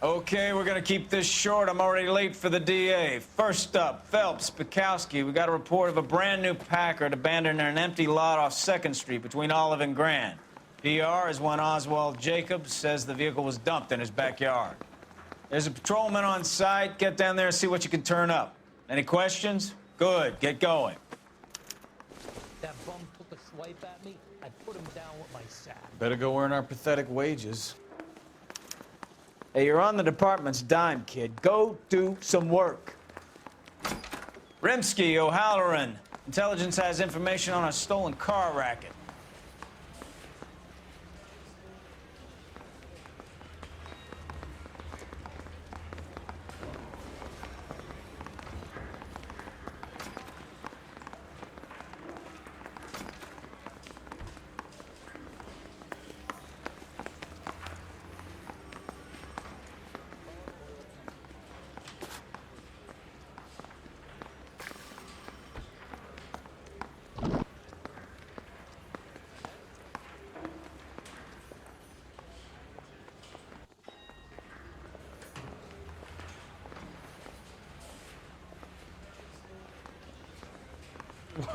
Okay, we're gonna keep this short. I'm already late for the DA. First up, Phelps, Bukowski. We got a report of a brand new Packard abandoned in an empty lot off 2nd Street between Olive and Grand. PR is one Oswald Jacobs says the vehicle was dumped in his backyard. There's a patrolman on site. Get down there and see what you can turn up. Any questions? Good, get going. That bum took a swipe at me. I put him down with my sack. Better go earn our pathetic wages. Hey, you're on the department's dime, kid. Go do some work. Rimsky, O'Halloran. Intelligence has information on a stolen car racket.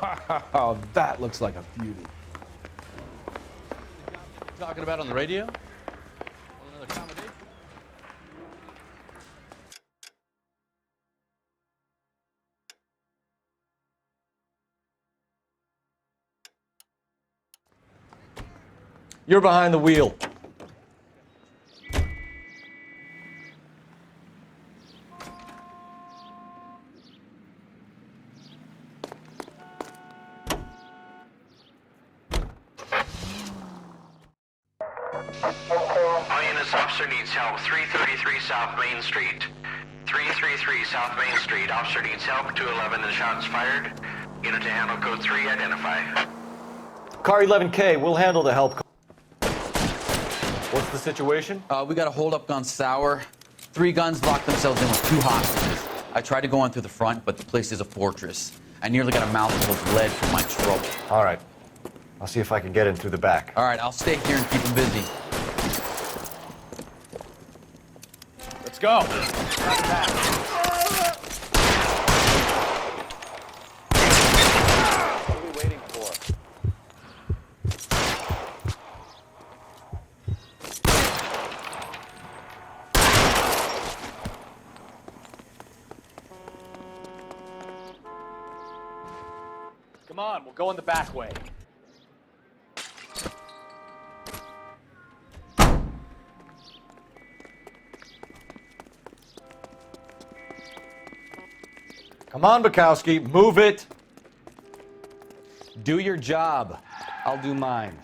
Wow, that looks like a beauty. Talking about on the radio? Want another accommodation? You're behind the wheel. All units, officer needs help. 333 South Main Street. 333 South Main Street. Officer needs help. 211 and shots fired. Unit to handle code 3, identify. Car 11K, we'll handle the help. What's the situation? We got a hold-up gone sour. 3 guns locked themselves in with 2 hostages. I tried to go in through the front, but the place is a fortress. I nearly got a mouthful of lead from my trouble. All right. I'll see if I can get in through the back. All right, I'll stay here and keep them busy. Let's go. What are we waiting for? Come on, we'll go in the back way. Come on, Bukowski, move it. Do your job. I'll do mine.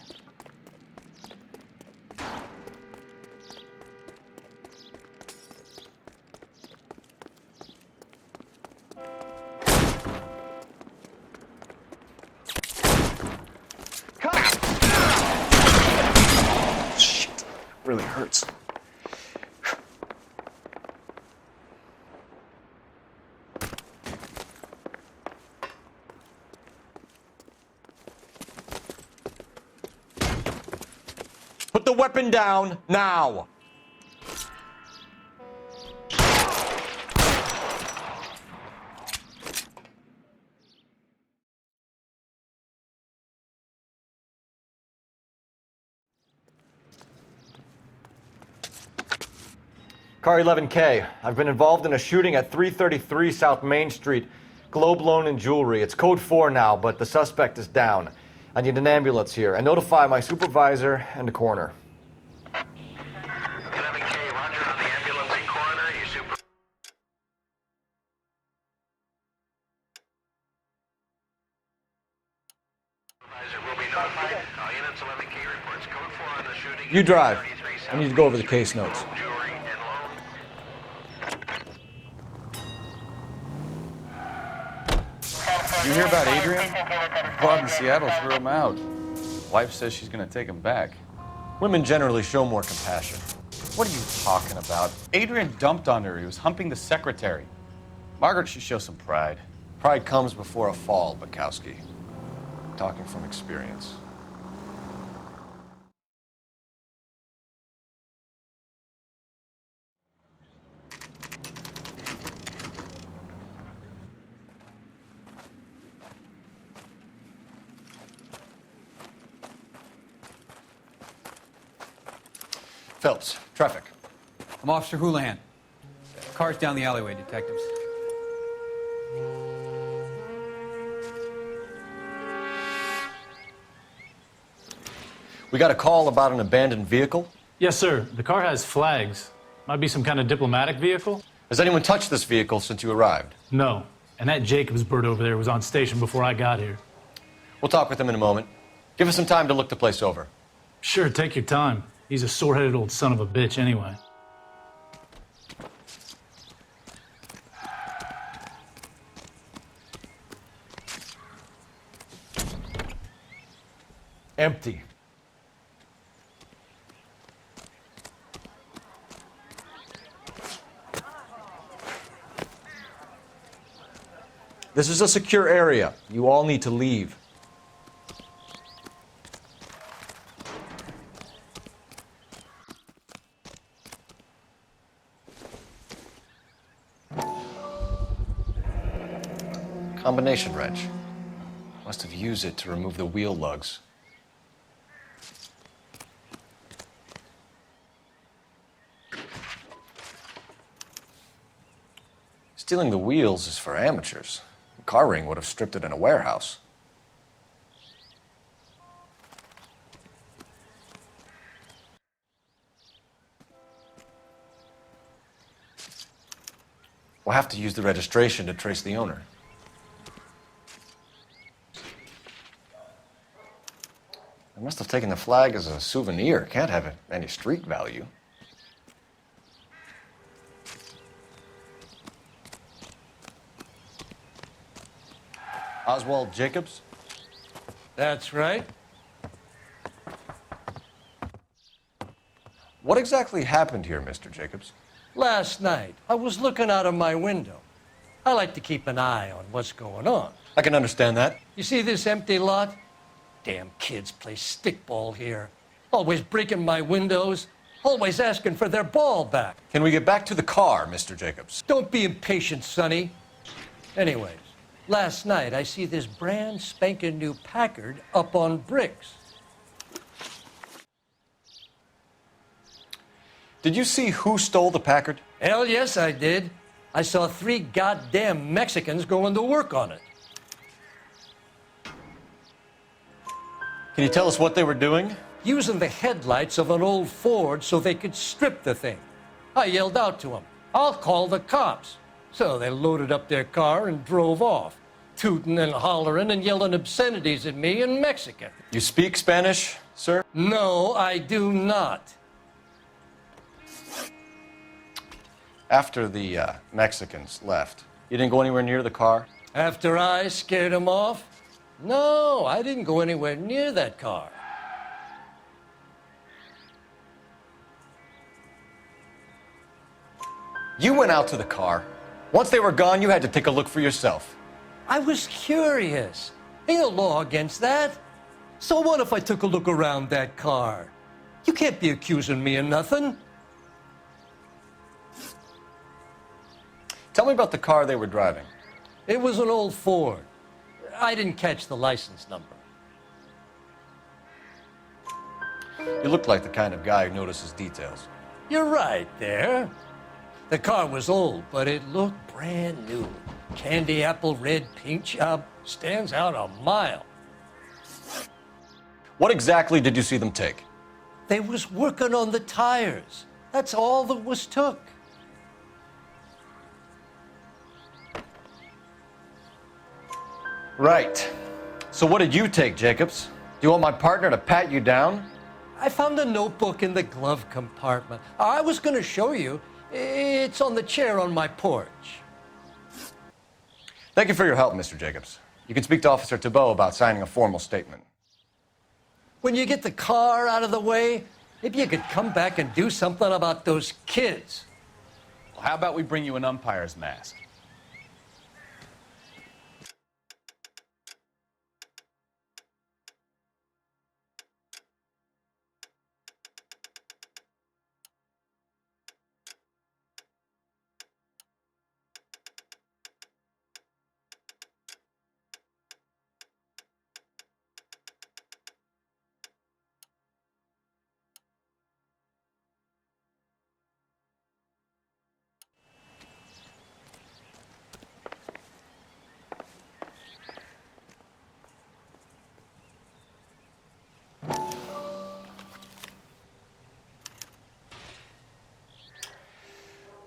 Shit, really hurts. Put the weapon down, now! Car 11K, I've been involved in a shooting at 333 South Main Street. Globe Loan and Jewelry. It's code 4 now, but the suspect is down. I need an ambulance here, and notify my supervisor and the coroner. 11K, roger on the ambulance and coroner. Your supervisor will be notified. All units, 11K reports code 4 on the shooting. You drive. I need to go over the case notes. Jewelry and loan. You hear about Adrian? Bob in Seattle threw him out. Wife says she's gonna take him back. Women generally show more compassion. What are you talking about? Adrian dumped on her. He was humping the secretary. Margaret should show some pride. Pride comes before a fall, Bukowski. Talking from experience. Phelps, traffic. I'm Officer Houlihan. Car's down the alleyway, detectives. We got a call about an abandoned vehicle. Yes, sir. The car has flags. Might be some kind of diplomatic vehicle? Has anyone touched this vehicle since you arrived? No. And that Jacobs bird over there was on station before I got here. We'll talk with him in a moment. Give us some time to look the place over. Sure, take your time. He's a sore-headed old son of a bitch anyway. Empty. This is a secure area. You all need to leave. Combination wrench. Must have used it to remove the wheel lugs. Stealing the wheels is for amateurs. The car ring would have stripped it in a warehouse. We'll have to use the registration to trace the owner. They must have taken the flag as a souvenir. Can't have any street value. Oswald Jacobs? That's right. What exactly happened here, Mr. Jacobs? Last night, I was looking out of my window. I like to keep an eye on what's going on. I can understand that. You see this empty lot? Damn kids play stickball here. Always breaking my windows. Always asking for their ball back. Can we get back to the car, Mr. Jacobs? Don't be impatient, Sonny. Anyways, last night I see this brand spanking new Packard up on bricks. Did you see who stole the Packard? Hell yes, I did. I saw 3 goddamn Mexicans going to work on it. Can you tell us what they were doing? Using the headlights of an old Ford so they could strip the thing. I yelled out to them, "I'll call the cops." So they loaded up their car and drove off, tooting and hollering and yelling obscenities at me in Mexican. You speak Spanish, sir? No, I do not. After the Mexicans left, you didn't go anywhere near the car? After I scared them off? No, I didn't go anywhere near that car. You went out to the car. Once they were gone, you had to take a look for yourself. I was curious. Ain't no law against that. So what if I took a look around that car? You can't be accusing me of nothing. Tell me about the car they were driving. It was an old Ford. I didn't catch the license number. You look like the kind of guy who notices details. You're right there. The car was old, but it looked brand new. Candy apple red paint job stands out a mile. What exactly did you see them take? They was working on the tires. That's all that was took. Right. So what did you take, Jacobs? Do you want my partner to pat you down? I found a notebook in the glove compartment. I was going to show you. It's on the chair on my porch. Thank you for your help, Mr. Jacobs. You can speak to Officer Thibault about signing a formal statement. When you get the car out of the way, maybe you could come back and do something about those kids. Well, how about we bring you an umpire's mask?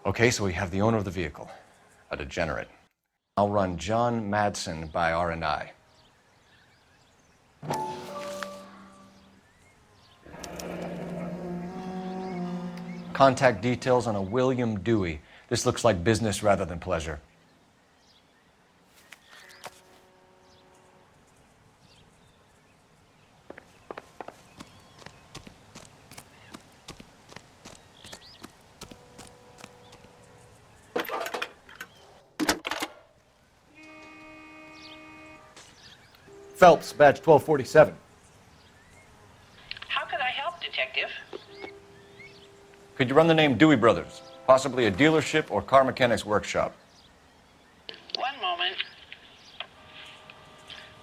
Okay, so we have the owner of the vehicle, a degenerate. I'll run John Madsen by R&I. Contact details on a William Dewey. This looks like business rather than pleasure. Phelps, badge 1247. How can I help, Detective? Could you run the name Dewey Brothers? Possibly a dealership or car mechanics workshop. One moment.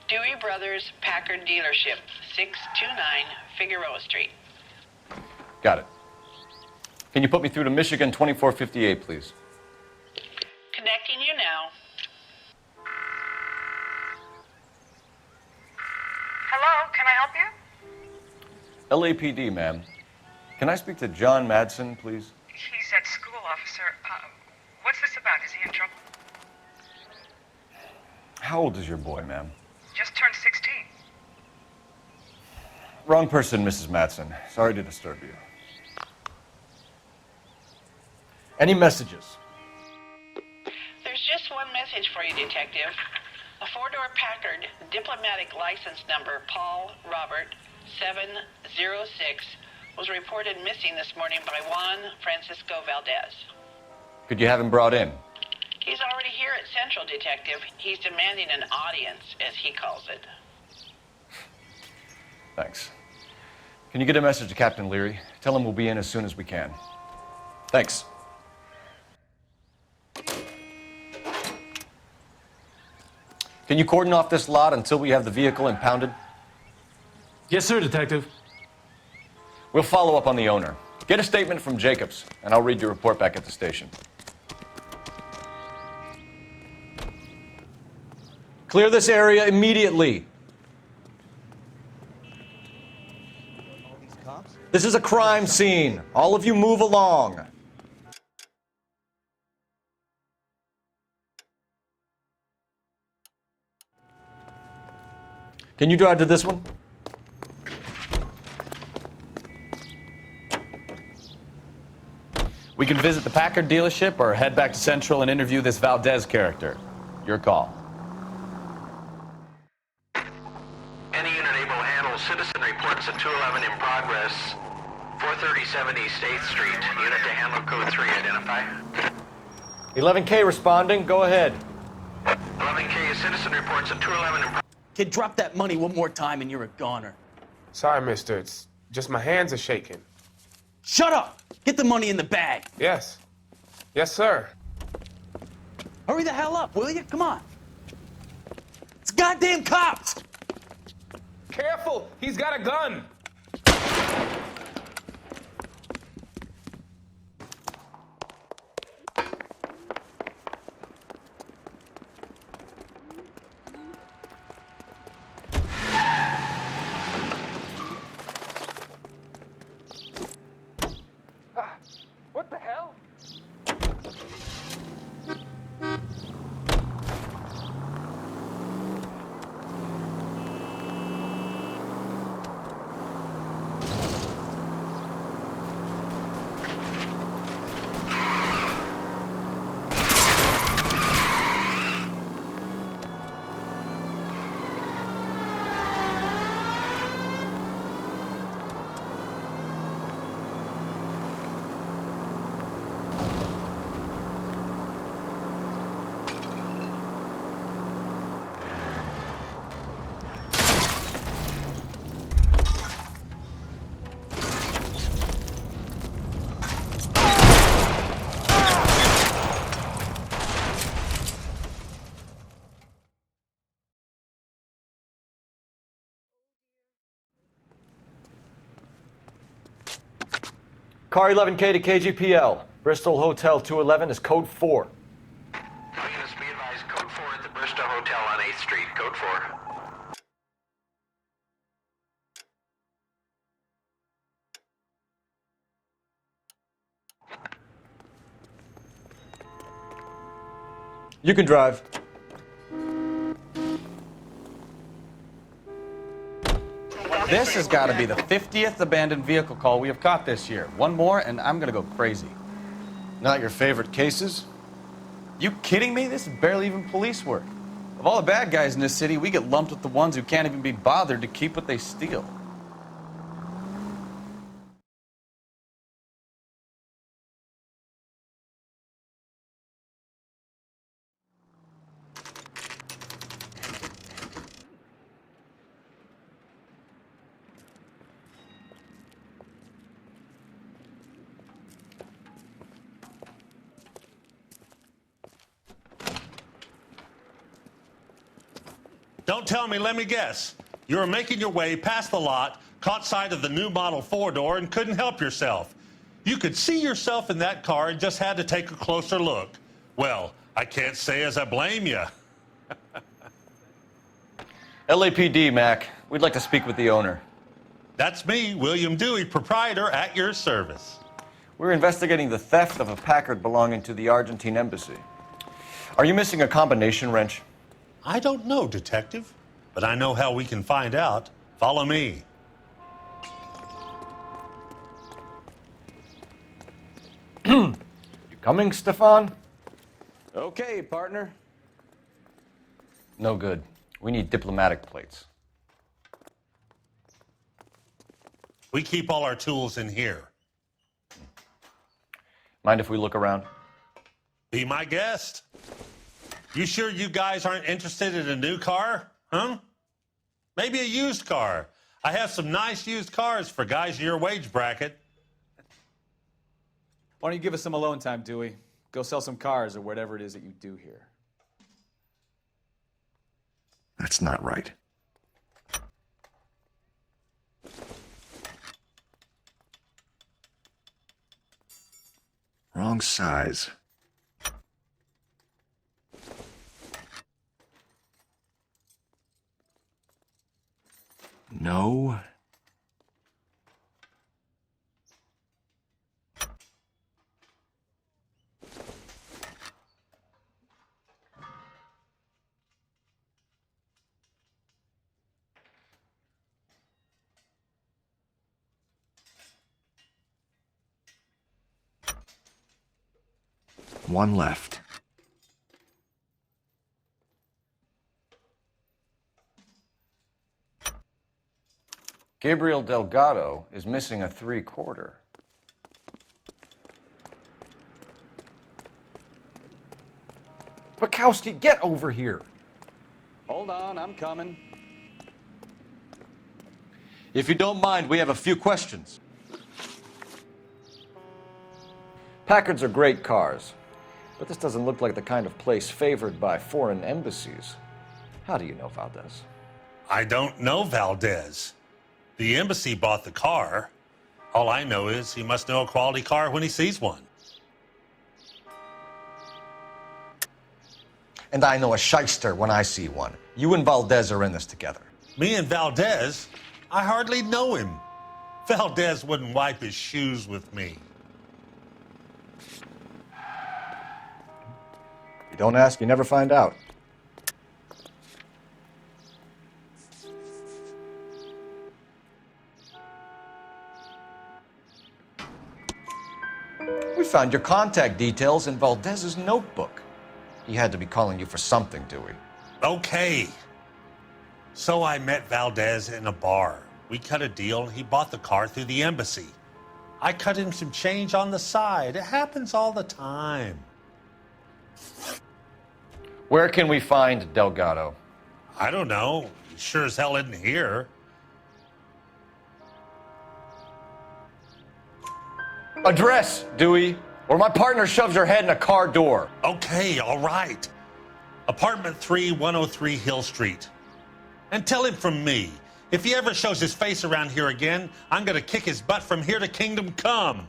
Dewey Brothers Packard Dealership, 629 Figueroa Street. Got it. Can you put me through to Michigan 2458, please? Connecting you now. Hello, can I help you? LAPD, ma'am. Can I speak to John Madsen, please? He's at school, officer. What's this about? Is he in trouble? How old is your boy, ma'am? Just turned 16. Wrong person, Mrs. Madsen. Sorry to disturb you. Any messages? There's just one message for you, Detective. A four-door Packard diplomatic license number Paul Robert 706 was reported missing this morning by Juan Francisco Valdez. Could you have him brought in? He's already here at Central, Detective. He's demanding an audience, as he calls it. Thanks. Can you get a message to Captain Leary? Tell him we'll be in as soon as we can. Thanks. Can you cordon off this lot until we have the vehicle impounded? Yes, sir, Detective. We'll follow up on the owner. Get a statement from Jacobs, and I'll read your report back at the station. Clear this area immediately. This is a crime scene. All of you move along. Can you drive to this one? We can visit the Packard dealership or head back to Central and interview this Valdez character. Your call. Any unit able to handle citizen reports at 211 in progress. 437 East 8th Street. Unit to handle code 3. Identify. 11K responding. Go ahead. 11K citizen reports at 211 in progress. Kid, drop that money one more time and you're a goner. Sorry, mister. It's just my hands are shaking. Shut up! Get the money in the bag. Yes. Yes, sir. Hurry the hell up, will you? Come on. It's goddamn cops! Careful! He's got a gun! What the hell? Car 11K to KGPL. Bristol Hotel 211 is code 4. All units be advised, code 4 at the Bristol Hotel on 8th Street. Code 4. You can drive. This has got to be the 50th abandoned vehicle call we have caught this year. One more, and I'm going to go crazy. Not your favorite cases? You kidding me? This is barely even police work. Of all the bad guys in this city, we get lumped with the ones who can't even be bothered to keep what they steal. Don't tell me, let me guess. You were making your way past the lot, caught sight of the new model four-door, and couldn't help yourself. You could see yourself in that car and just had to take a closer look. Well, I can't say as I blame you. LAPD, Mac. We'd like to speak with the owner. That's me, William Dewey, proprietor, at your service. We're investigating the theft of a Packard belonging to the Argentine embassy. Are you missing a combination wrench? I don't know, Detective, but I know how we can find out. Follow me. You coming, Stefan? Okay, partner. No good. We need diplomatic plates. We keep all our tools in here. Mind if we look around? Be my guest. You sure you guys aren't interested in a new car? Huh? Maybe a used car. I have some nice used cars for guys in your wage bracket. Why don't you give us some alone time, Dewey? Go sell some cars or whatever it is that you do here. That's not right. Wrong size. No. One left. Gabriel Delgado is missing a 3/4. Bukowski, get over here. Hold on, I'm coming. If you don't mind, we have a few questions. Packards are great cars, but this doesn't look like the kind of place favored by foreign embassies. How do you know Valdez? I don't know Valdez. The embassy bought the car. All I know is he must know a quality car when he sees one. And I know a shyster when I see one. You and Valdez are in this together. Me and Valdez? I hardly know him. Valdez wouldn't wipe his shoes with me. You don't ask, you never find out. We found your contact details in Valdez's notebook. He had to be calling you for something, Dewey. Okay. So I met Valdez in a bar. We cut a deal and he bought the car through the embassy. I cut him some change on the side. It happens all the time. Where can we find Delgado? I don't know. He sure as hell isn't here. Address, Dewey, or my partner shoves your head in a car door. Okay, all right. Apartment 3, 103 Hill Street. And tell him from me, if he ever shows his face around here again, I'm gonna kick his butt from here to Kingdom Come.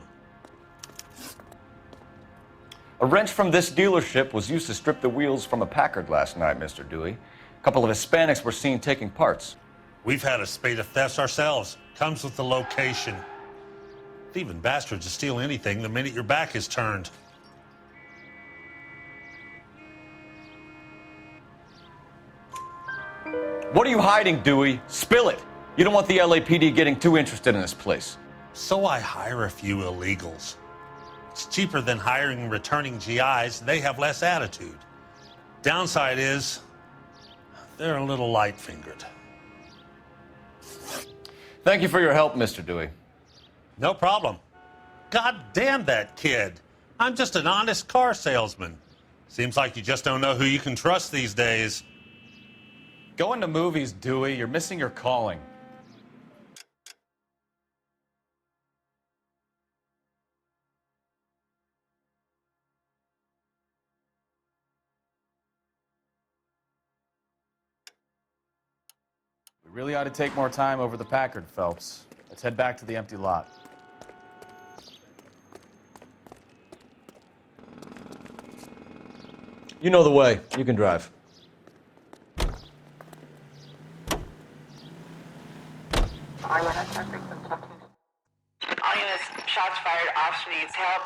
A wrench from this dealership was used to strip the wheels from a Packard last night, Mr. Dewey. A couple of Hispanics were seen taking parts. We've had a spate of thefts ourselves. Comes with the location. Thieving bastards to steal anything the minute your back is turned. What are you hiding, Dewey? Spill it. You don't want the LAPD getting too interested in this place. So I hire a few illegals. It's cheaper than hiring returning GIs. They have less attitude. Downside is, they're a little light-fingered. Thank you for your help, Mr. Dewey. No problem. God damn that kid. I'm just an honest car salesman. Seems like you just don't know who you can trust these days. Going to movies, Dewey. You're missing your calling. We really ought to take more time over the Packard, Phelps. Let's head back to the empty lot. You know the way. You can drive. All units, shots fired, officer needs help.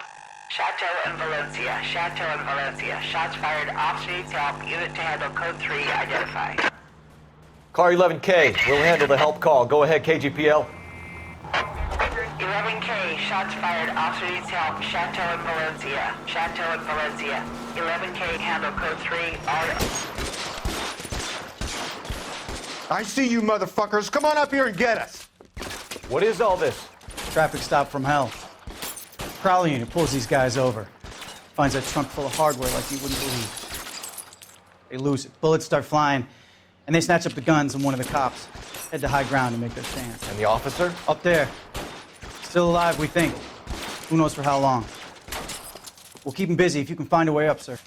Chateau and Valencia, Chateau and Valencia. Shots fired, officer needs help. Unit to handle code 3, identify. Car 11K, we'll handle the help call. Go ahead, KGPL. 11K, shots fired, officer needs help. Chateau and Valencia, Chateau and Valencia. 11K, handle code 3, I see you motherfuckers. Come on up here and get us. What is all this? Traffic stop from hell. Prowler unit pulls these guys over. Finds a trunk full of hardware like you wouldn't believe. They lose it. Bullets start flying, and they snatch up the guns and one of the cops. Head to high ground and make their stand. And the officer? Up there. Still alive, we think. Who knows for how long. We'll keep him busy if you can find a way up, sir.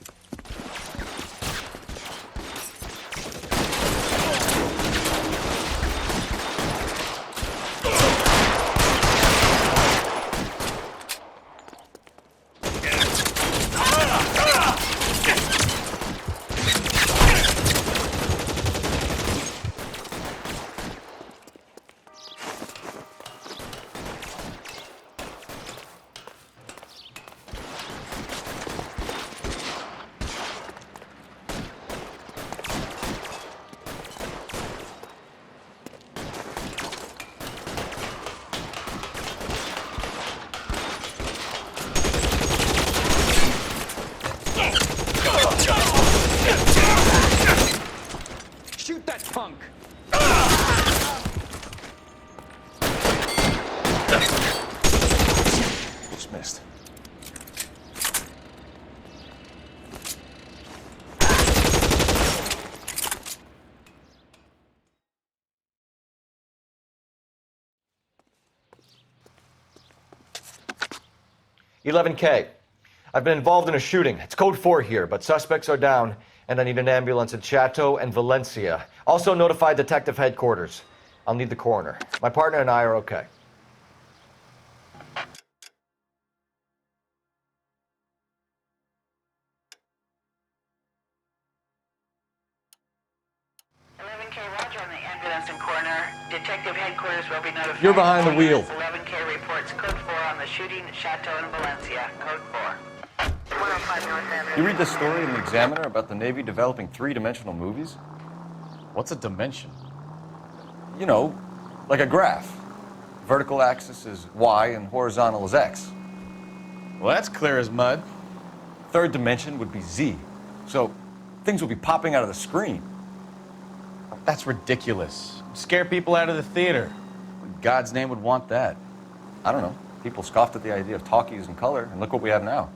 Shoot that punk! Dismissed. "11K. I've been involved in a shooting. It's code 4 here, but suspects are down, and I need an ambulance in Chateau and Valencia. Also notify detective headquarters. I'll need the coroner. My partner and I are okay." Roger on the ambulance and coroner. Detective headquarters will be notified. You're behind the wheel. 11K reports code 4 on the shooting at Chateau and Valencia. Code 4. You read the story in the Examiner about the Navy developing three-dimensional movies? What's a dimension? You know, like a graph. Vertical axis is Y and horizontal is X. Well, that's clear as mud. Third dimension would be Z. So things will be popping out of the screen. That's ridiculous. Scare people out of the theater. Who in God's name would want that? I don't know. People scoffed at the idea of talkies in color, and look what we have now.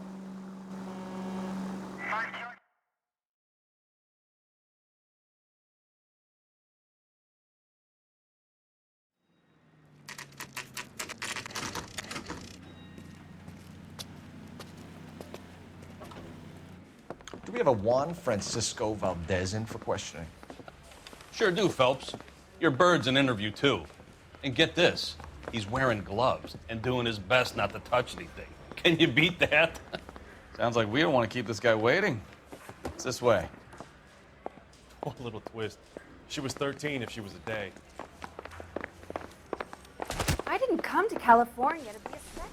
Do we have a Juan Francisco Valdez in for questioning? Sure do, Phelps. Your bird's an interview, too. And get this, he's wearing gloves and doing his best not to touch anything. Can you beat that? Sounds like we don't want to keep this guy waiting. It's this way. Oh, a little twist. She was 13 if she was a day. I didn't come to California to be a second.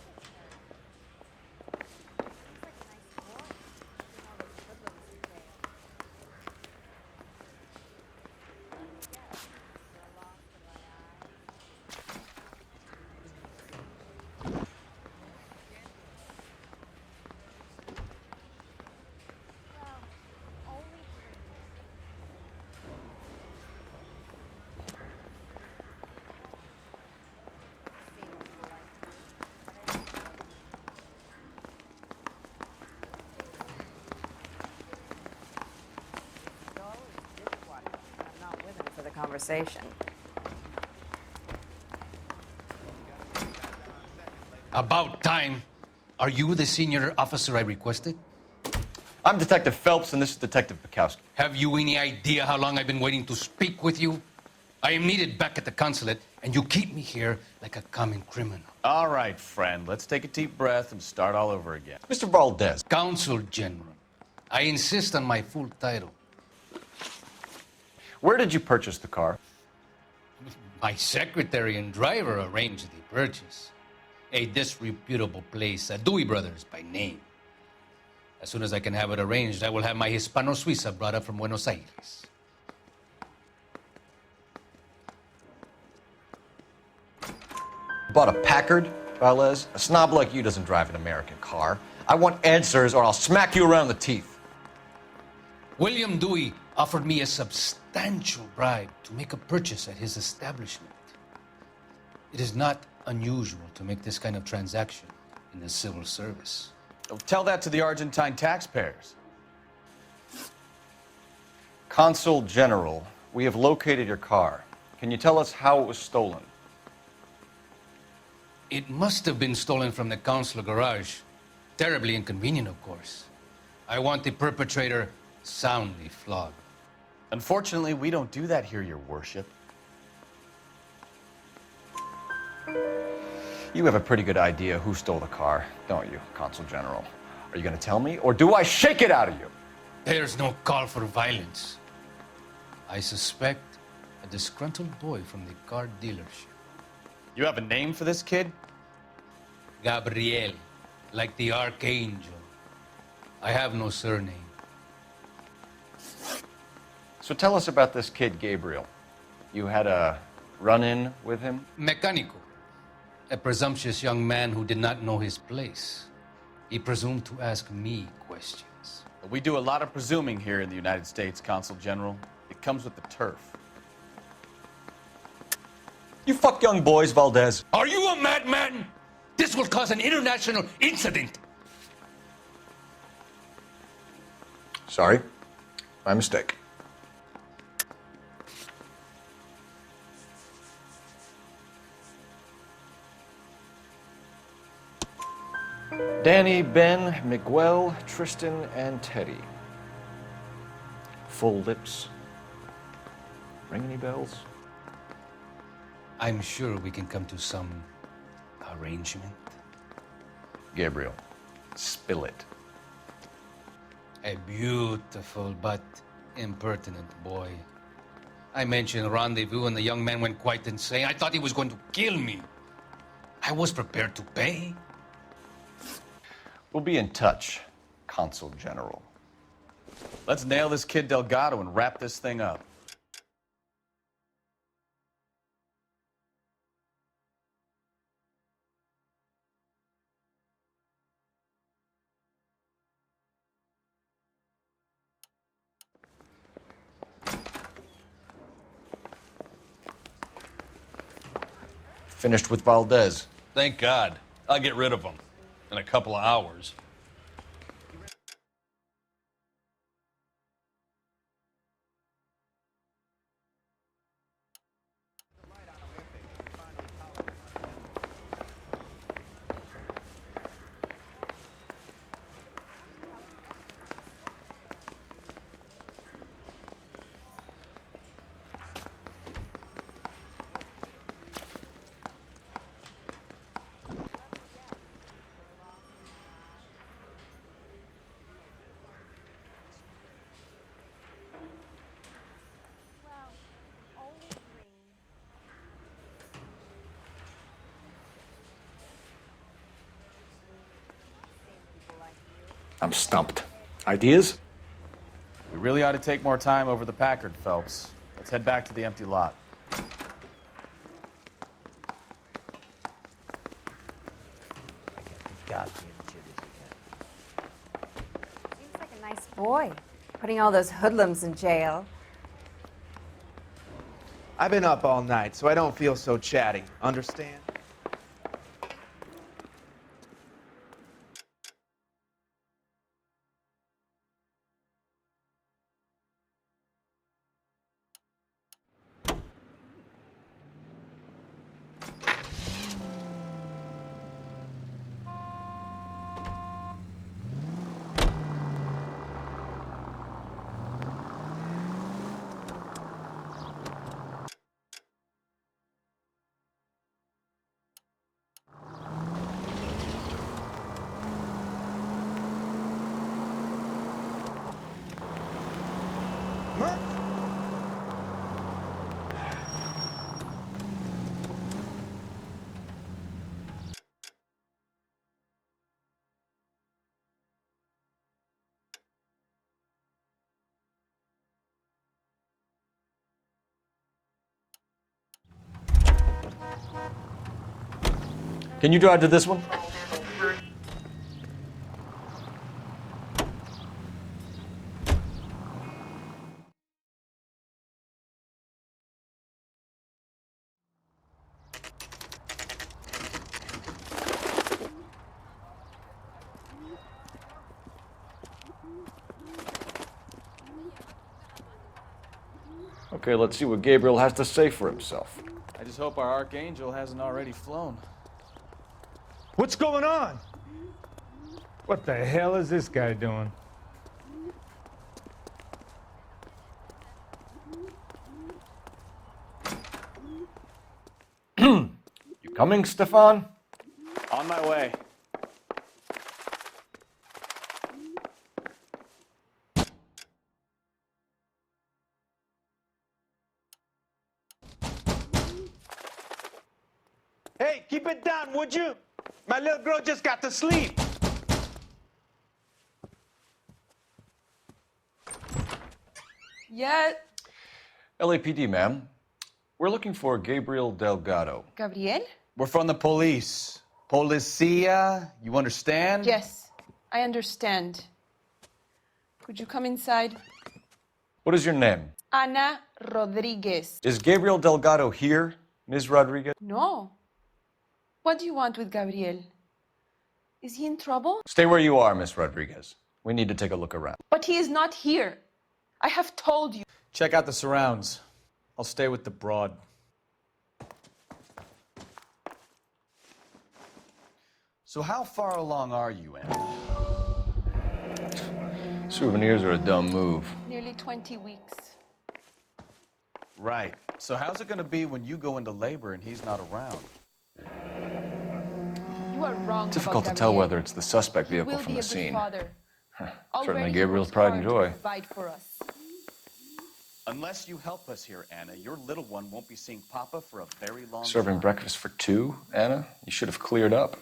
conversation. About time. Are you the senior officer I requested? I'm Detective Phelps, and this is Detective Bukowski. Have you any idea how long I've been waiting to speak with you? I am needed back at the consulate, and you keep me here like a common criminal. All right, friend. Let's take a deep breath and start all over again. Mr. Valdez. Consul General. I insist on my full title. Where did you purchase the car? My secretary and driver arranged the purchase. A disreputable place, Dewey Brothers by name. As soon as I can have it arranged, I will have my Hispano Suiza brought up from Buenos Aires. Bought a Packard, Valdez? A snob like you doesn't drive an American car. I want answers or I'll smack you around the teeth. William Dewey offered me a substantial bribe to make a purchase at his establishment. It is not unusual to make this kind of transaction in the civil service. Tell that to the Argentine taxpayers. Consul General, we have located your car. Can you tell us how it was stolen? It must have been stolen from the consular garage. Terribly inconvenient, of course. I want the perpetrator soundly flogged. Unfortunately, we don't do that here, Your Worship. You have a pretty good idea who stole the car, don't you, Consul General? Are you going to tell me, or do I shake it out of you? There's no call for violence. I suspect a disgruntled boy from the car dealership. You have a name for this kid? Gabriel, like the archangel. I have no surname. So tell us about this kid, Gabriel. You had a run-in with him? Mecánico. A presumptuous young man who did not know his place. He presumed to ask me questions. We do a lot of presuming here in the United States, Consul General. It comes with the turf. You fuck young boys, Valdez. Are you a madman? This will cause an international incident. Sorry. My mistake. Danny, Ben, Miguel, Tristan, and Teddy. Full lips. Ring any bells? I'm sure we can come to some arrangement. Gabriel, spill it. A beautiful but impertinent boy. I mentioned rendezvous and the young man went quite insane. I thought he was going to kill me. I was prepared to pay. We'll be in touch, Consul General. Let's nail this kid Delgado and wrap this thing up. Finished with Valdez. Thank God. I'll get rid of him in a couple of hours. I'm stumped. Ideas? We really ought to take more time over the Packard, Phelps. Let's head back to the empty lot. Seems like a nice boy, putting all those hoodlums in jail. I've been up all night, so I don't feel so chatty. Understand? Can you drive to this one? Okay, let's see what Gabriel has to say for himself. I just hope our archangel hasn't already flown. What's going on? What the hell is this guy doing? You coming, Stefan? On my way. Hey, keep it down, would you? My little girl just got to sleep. Yeah, LAPD, ma'am. We're looking for Gabriel Delgado. Gabriel? We're from the police. Policia, you understand? Yes, I understand. Could you come inside? What is your name? Ana Rodriguez. Is Gabriel Delgado here, Ms. Rodriguez? No. What do you want with Gabriel? Is he in trouble? Stay where you are, Ms. Rodriguez. We need to take a look around. But he is not here. I have told you. Check out the surrounds. I'll stay with the broad. So how far along are you, Anna? Souvenirs are a dumb move. Nearly 20 weeks. Right. So how's it going to be when you go into labor and he's not around? You are wrong. Difficult about to tell Gabriel. whether it's the suspect He vehicle will from be the a good scene. father. Certainly Already Gabriel's worked pride and hard to joy. provide for us. Unless you help us here, Anna, your little one won't be seeing Papa for a very long Serving time. breakfast for two, Anna? You should have cleared up.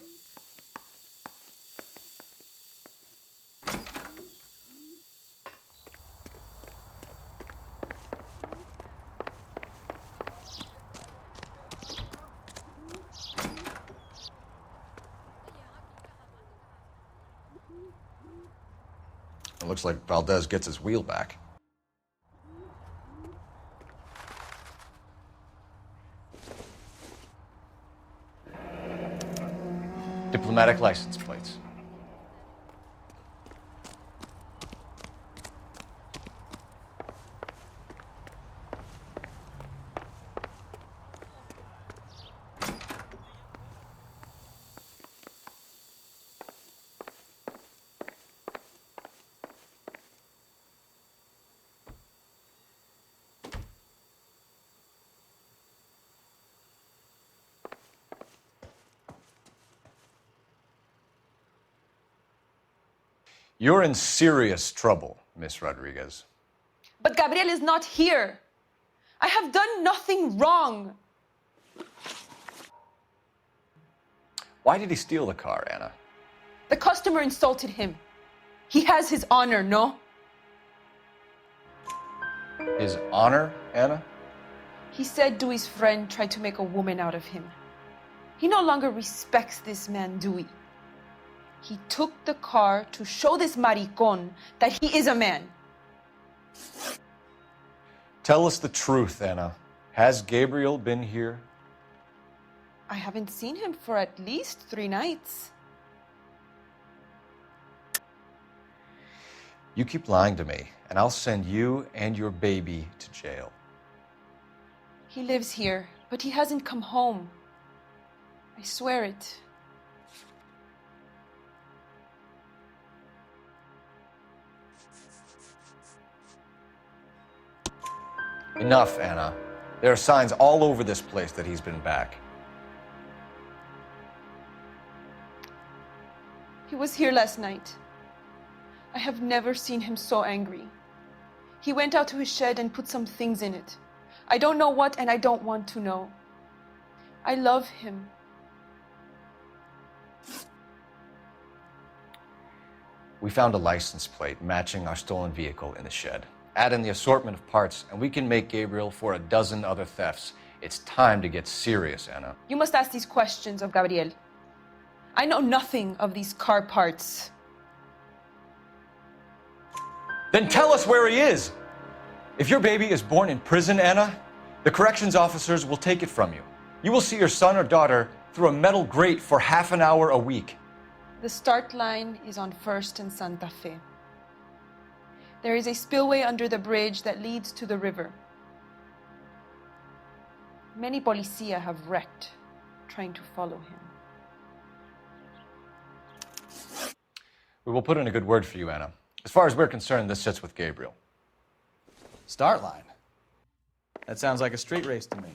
It looks like Valdez gets his wheel back. Diplomatic license plates. You're in serious trouble, Miss Rodriguez. But Gabriel is not here. I have done nothing wrong. Why did he steal the car, Anna? The customer insulted him. He has his honor, no? His honor, Anna? He said Dewey's friend tried to make a woman out of him. He no longer respects this man, Dewey. He took the car to show this maricon that he is a man. Tell us the truth, Anna. Has Gabriel been here? I haven't seen him for at least 3 nights. You keep lying to me, and I'll send you and your baby to jail. He lives here, but he hasn't come home. I swear it. Enough, Anna. There are signs all over this place that he's been back. He was here last night. I have never seen him so angry. He went out to his shed and put some things in it. I don't know what, and I don't want to know. I love him. We found a license plate matching our stolen vehicle in the shed. Add in the assortment of parts, and we can make Gabriel for a dozen other thefts. It's time to get serious, Anna. You must ask these questions of Gabriel. I know nothing of these car parts. Then tell us where he is. If your baby is born in prison, Anna, the corrections officers will take it from you. You will see your son or daughter through a metal grate for half an hour a week. The start line is on 1st and Santa Fe. There is a spillway under the bridge that leads to the river. Many policia have wrecked trying to follow him. We will put in a good word for you, Anna. As far as we're concerned, this sits with Gabriel. Start line? That sounds like a street race to me.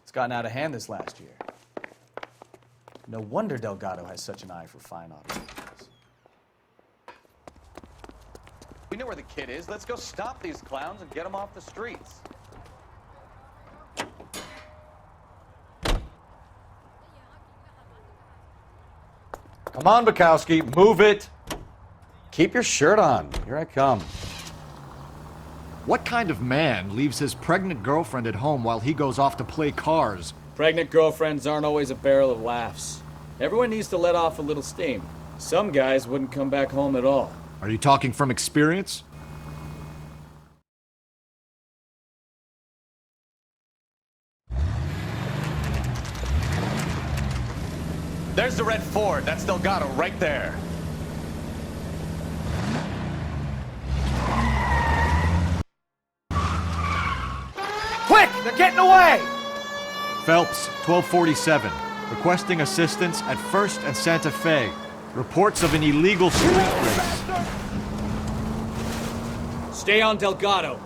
It's gotten out of hand this last year. No wonder Delgado has such an eye for fine automobiles. We know where the kid is. Let's go stop these clowns and get them off the streets. Come on, Bukowski, move it. Keep your shirt on. Here I come. What kind of man leaves his pregnant girlfriend at home while he goes off to play cars? Pregnant girlfriends aren't always a barrel of laughs. Everyone needs to let off a little steam. Some guys wouldn't come back home at all. Are you talking from experience? There's the red Ford. That's Delgado right there. Quick! They're getting away! Phelps, 1247. Requesting assistance at 1st and Santa Fe. Reports of an illegal street race. Stay on Delgado.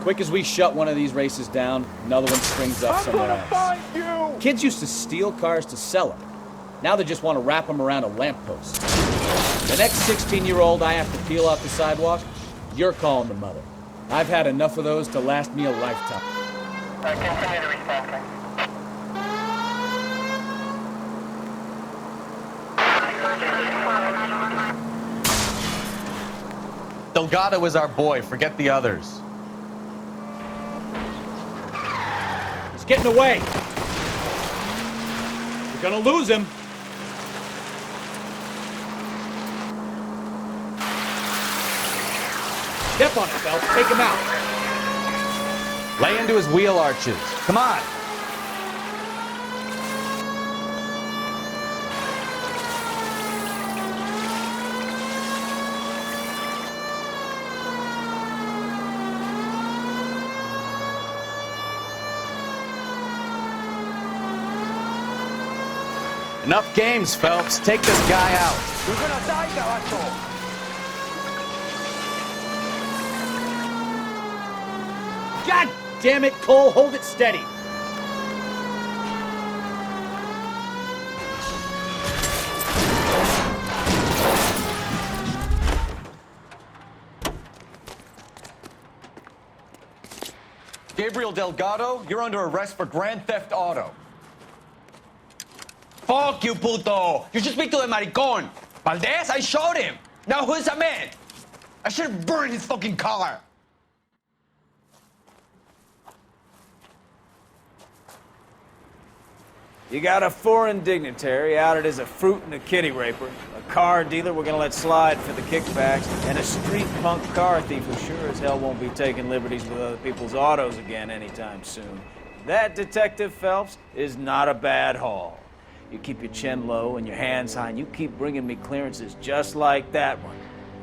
Quick as we shut one of these races down, another one springs up somewhere else. Find you! Kids used to steal cars to sell them. Now they just want to wrap them around a lamppost. The next 16-year-old I have to peel off the sidewalk, you're calling the mother. I've had enough of those to last me a lifetime. Continue to respond. Delgado is our boy. Forget the others. He's getting away. We're gonna lose him. Step on it, Phelps. Take him out. Lay into his wheel arches. Come on. Enough games, Phelps. Take this guy out. You're gonna die, carajo! God damn it, Cole. Hold it steady. Gabriel Delgado, you're under arrest for grand theft auto. Fuck you, puto! You should speak to the maricon! Valdez, I showed him! Now who's a man? I should have burned his fucking car! You got a foreign dignitary outed as a fruit and a kitty raper, a car dealer we're gonna let slide for the kickbacks, and a street punk car thief who sure as hell won't be taking liberties with other people's autos again anytime soon. That, Detective Phelps, is not a bad haul. You keep your chin low and your hands high, and you keep bringing me clearances just like that one.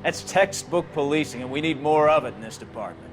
That's textbook policing, and we need more of it in this department.